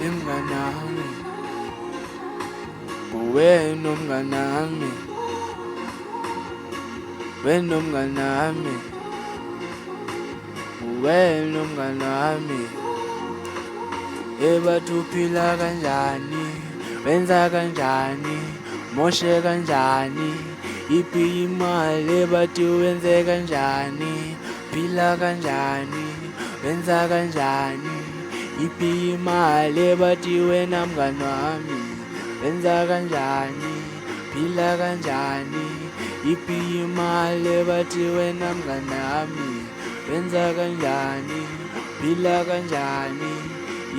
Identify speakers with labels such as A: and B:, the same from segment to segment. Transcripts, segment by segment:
A: emnganami, uwena umnganami, wena umnganami, uwena umnganami. Ebathi uphila kanjani, wenza kanjani, moshe kanjani, iphi imali ebathi wenze kanjani, phila kanjani, wenza kanjani, iphi imali ebathi wena mngani wami, wenza kanjani, phila kanjani, iphi imali ebathi wena mngani wami, wenza kanjani, phila kanjani,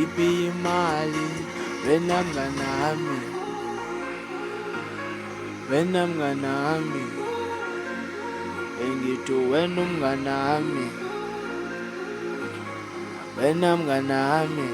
A: iphi imali wena mngani wami, wena mngani wami, bengithi wena umngani wami, wena mngani wami,